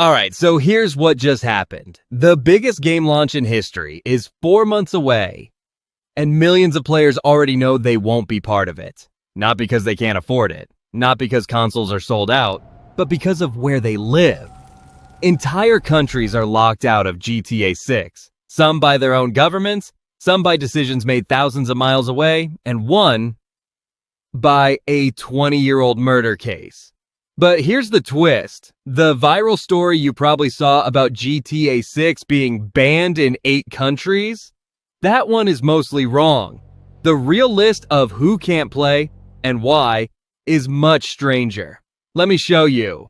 Alright, so here's what just happened. The biggest game launch in history is 4 months away, and millions of players already know they won't be part of it. Not because they can't afford it, not because consoles are sold out, but because of where they live. Entire countries are locked out of GTA 6, some by their own governments, some by decisions made thousands of miles away, and one by a 20-year-old murder case. But here's the twist. The viral story you probably saw about GTA 6 being banned in 8 countries, that one is mostly wrong. The real list of who can't play and why is much stranger. Let me show you.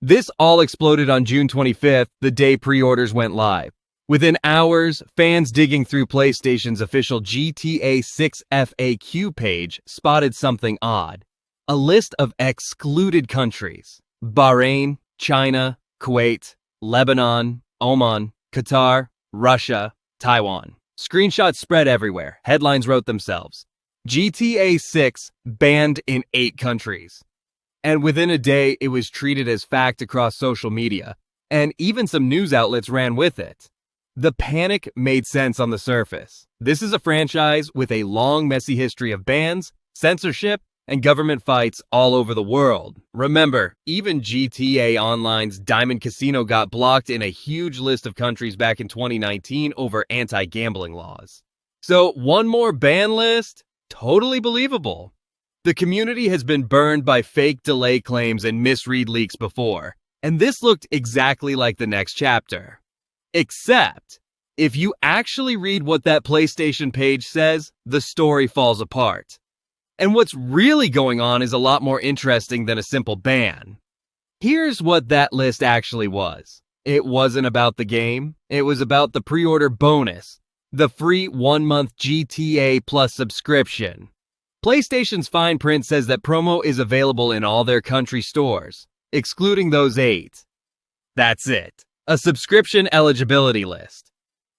This all exploded on June 25th, the day pre-orders went live. Within hours, fans digging through PlayStation's official GTA 6 FAQ page spotted something odd. A list of excluded countries: Bahrain, China, Kuwait, Lebanon, Oman, Qatar, Russia, Taiwan. Screenshots spread everywhere. Headlines wrote themselves. GTA 6 banned in 8 countries. And within a day, it was treated as fact across social media, and even some news outlets ran with it. The panic made sense on the surface. This is a franchise with a long, messy history of bans, censorship, and government fights all over the world. Remember, even GTA Online's Diamond Casino got blocked in a huge list of countries back in 2019 over anti-gambling laws. So one more ban list? Totally believable. The community has been burned by fake delay claims and misread leaks before, and this looked exactly like the next chapter. Except, if you actually read what that PlayStation page says, the story falls apart. And what's really going on is a lot more interesting than a simple ban. Here's what that list actually was. It wasn't about the game, it was about the pre-order bonus, the free 1-month GTA Plus subscription. PlayStation's fine print says that promo is available in all their country stores, excluding those 8. That's it. A subscription eligibility list.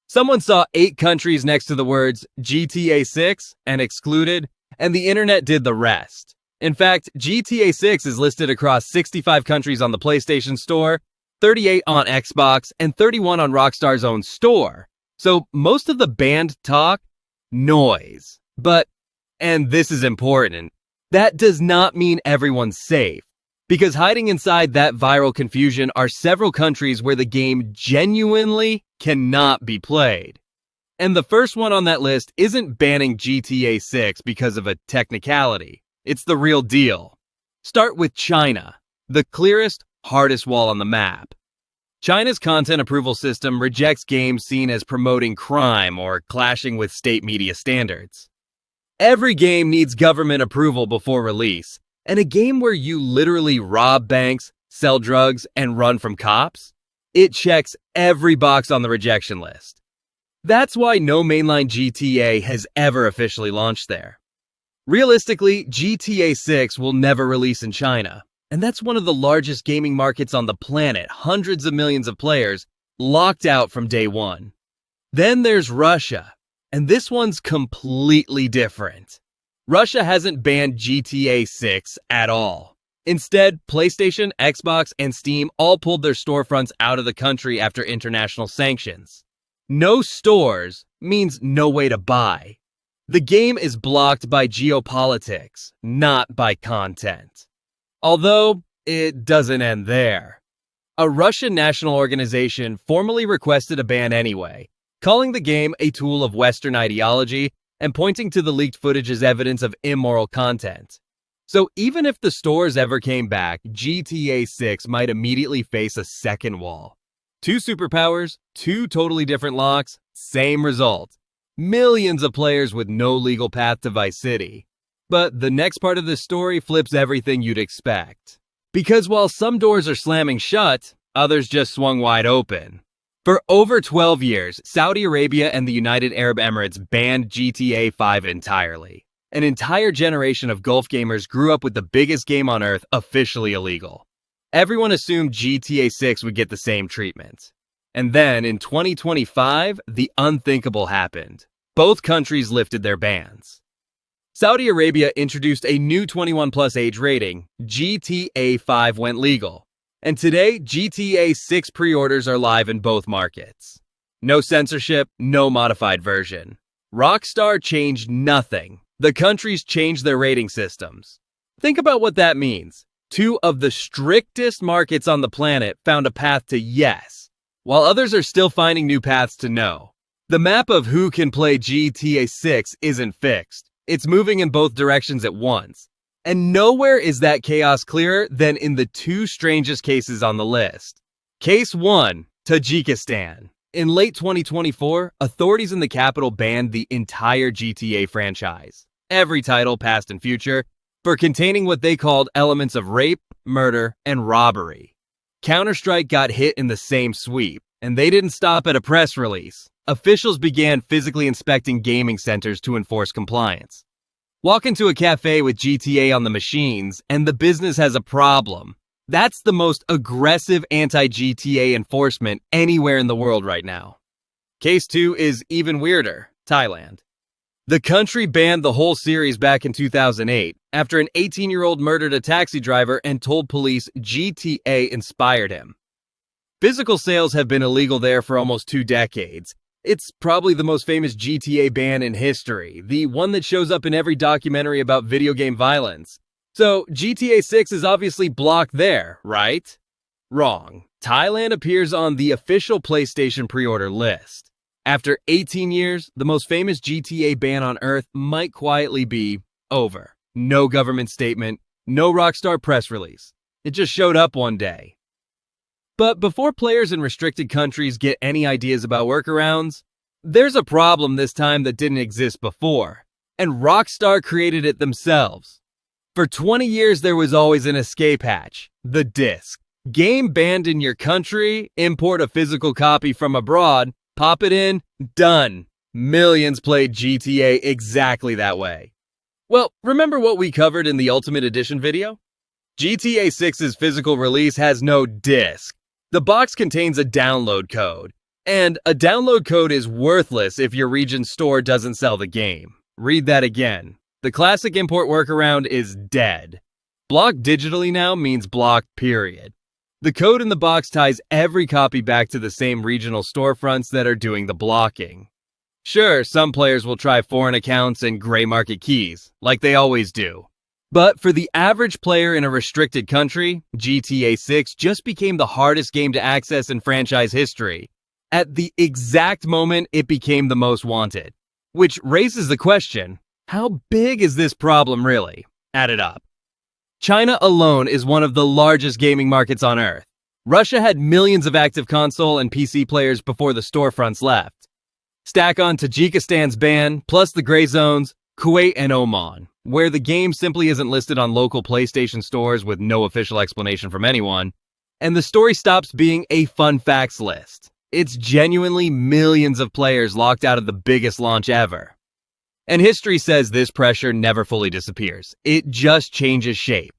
Someone saw 8 countries next to the words GTA 6 and excluded, and the internet did the rest. In fact, GTA 6 is listed across 65 countries on the PlayStation Store, 38 on Xbox, and 31 on Rockstar's own store. So most of the banned talk, noise. But, and this is important, that does not mean everyone's safe. Because hiding inside that viral confusion are several countries where the game genuinely cannot be played. And the first one on that list isn't banning GTA 6 because of a technicality. It's the real deal. Start with China, the clearest, hardest wall on the map. China's content approval system rejects games seen as promoting crime or clashing with state media standards. Every game needs government approval before release, and a game where you literally rob banks, sell drugs, and run from cops? It checks every box on the rejection list. That's why no mainline GTA has ever officially launched there. Realistically, GTA 6 will never release in China, and that's one of the largest gaming markets on the planet, hundreds of millions of players, locked out from day one. Then there's Russia, and this one's completely different. Russia hasn't banned GTA 6 at all. Instead, PlayStation, Xbox, and Steam all pulled their storefronts out of the country after international sanctions. No stores means no way to buy. The game is blocked by geopolitics, not by content. Although, it doesn't end there. A Russian national organization formally requested a ban anyway, calling the game a tool of Western ideology and pointing to the leaked footage as evidence of immoral content. So even if the stores ever came back, GTA 6 might immediately face a second wall. 2 superpowers, 2 totally different locks, same result. Millions of players with no legal path to Vice City. But the next part of this story flips everything you'd expect. Because while some doors are slamming shut, others just swung wide open. For over 12 years, Saudi Arabia and the United Arab Emirates banned GTA 5 entirely. An entire generation of Gulf gamers grew up with the biggest game on earth officially illegal. Everyone assumed GTA 6 would get the same treatment. And then, in 2025, the unthinkable happened. Both countries lifted their bans. Saudi Arabia introduced a new 21+ age rating. GTA 5 went legal. And today, GTA 6 pre-orders are live in both markets. No censorship, no modified version. Rockstar changed nothing. The countries changed their rating systems. Think about what that means. Two of the strictest markets on the planet found a path to yes, while others are still finding new paths to no. The map of who can play GTA 6 isn't fixed. It's moving in both directions at once. And nowhere is that chaos clearer than in the two strangest cases on the list. Case 1, Tajikistan. In late 2024, authorities in the capital banned the entire GTA franchise, every title past and future, for containing what they called elements of rape, murder, and robbery. Counter-Strike got hit in the same sweep, and they didn't stop at a press release. Officials began physically inspecting gaming centers to enforce compliance. Walk into a cafe with GTA on the machines, and the business has a problem. That's the most aggressive anti-GTA enforcement anywhere in the world right now. Case 2 is even weirder, Thailand. The country banned the whole series back in 2008 after an 18-year-old murdered a taxi driver and told police GTA inspired him. Physical sales have been illegal there for almost 2 decades. It's probably the most famous GTA ban in history, the one that shows up in every documentary about video game violence. So GTA 6 is obviously blocked there, right? Wrong. Thailand appears on the official PlayStation pre-order list. After 18 years, the most famous GTA ban on Earth might quietly be over. No government statement, no Rockstar press release. It just showed up one day. But before players in restricted countries get any ideas about workarounds, there's a problem this time that didn't exist before, and Rockstar created it themselves. For 20 years, there was always an escape hatch, the disc. Game banned in your country, import a physical copy from abroad, pop it in, done. Millions played GTA exactly that way. Well, remember what we covered in the Ultimate Edition video? GTA 6's physical release has no disc. The box contains a download code, and a download code is worthless if your region's store doesn't sell the game. Read that again. The classic import workaround is dead. Blocked digitally now means blocked, period. The code in the box ties every copy back to the same regional storefronts that are doing the blocking. Sure, some players will try foreign accounts and gray market keys, like they always do. But for the average player in a restricted country, GTA 6 just became the hardest game to access in franchise history. At the exact moment it became the most wanted. Which raises the question, how big is this problem really? Add it up. China alone is one of the largest gaming markets on Earth. Russia had millions of active console and PC players before the storefronts left. Stack on Tajikistan's ban, plus the gray zones, Kuwait and Oman, where the game simply isn't listed on local PlayStation stores with no official explanation from anyone, and the story stops being a fun facts list. It's genuinely millions of players locked out of the biggest launch ever. And history says this pressure never fully disappears. It just changes shape.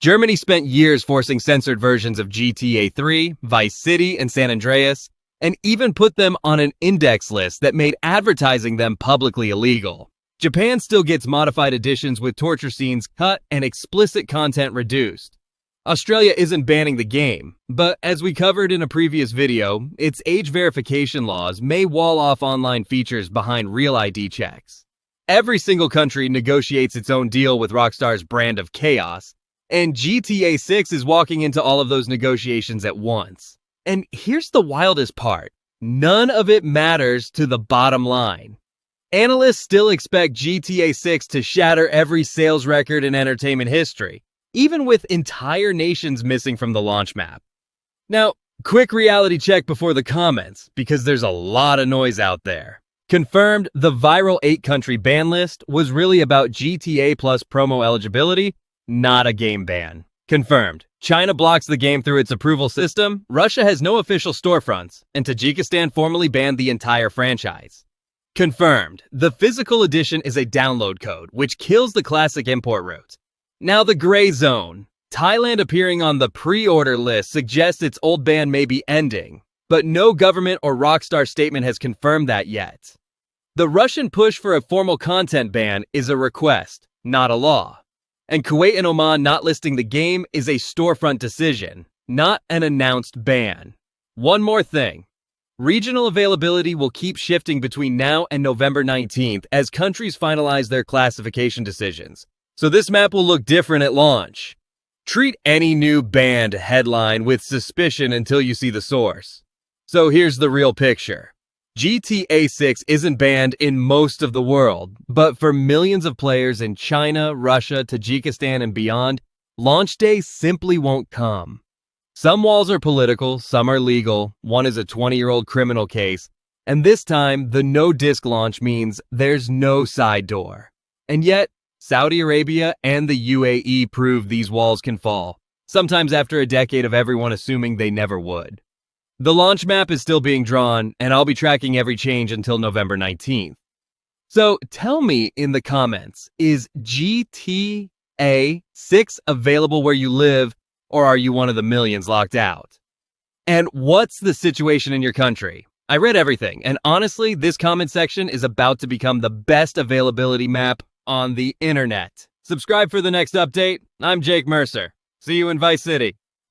Germany spent years forcing censored versions of GTA 3, Vice City, and San Andreas, and even put them on an index list that made advertising them publicly illegal. Japan still gets modified editions with torture scenes cut and explicit content reduced. Australia isn't banning the game, but as we covered in a previous video, its age verification laws may wall off online features behind real ID checks. Every single country negotiates its own deal with Rockstar's brand of chaos, and GTA 6 is walking into all of those negotiations at once. And here's the wildest part. None of it matters to the bottom line. Analysts still expect GTA 6 to shatter every sales record in entertainment history, even with entire nations missing from the launch map. Now, quick reality check before the comments, because there's a lot of noise out there. Confirmed, the viral 8-country ban list was really about GTA Plus promo eligibility, not a game ban. Confirmed, China blocks the game through its approval system, Russia has no official storefronts, and Tajikistan formally banned the entire franchise. Confirmed, the physical edition is a download code, which kills the classic import route. Now the gray zone. Thailand appearing on the pre-order list suggests its old ban may be ending, but no government or Rockstar statement has confirmed that yet. The Russian push for a formal content ban is a request, not a law. And Kuwait and Oman not listing the game is a storefront decision, not an announced ban. One more thing. Regional availability will keep shifting between now and November 19th as countries finalize their classification decisions. So this map will look different at launch. Treat any new banned headline with suspicion until you see the source. So here's the real picture. GTA 6 isn't banned in most of the world, but for millions of players in China, Russia, Tajikistan, and beyond, launch day simply won't come. Some walls are political, some are legal, one is a 20-year-old criminal case, and this time, the no-disc launch means there's no side door. And yet, Saudi Arabia and the UAE prove these walls can fall, sometimes after a decade of everyone assuming they never would. The launch map is still being drawn, and I'll be tracking every change until November 19th. So tell me in the comments, is GTA 6 available where you live, or are you one of the millions locked out? And what's the situation in your country? I read everything, and honestly, this comment section is about to become the best availability map on the internet. Subscribe for the next update. I'm Jake Mercer. See you in Vice City.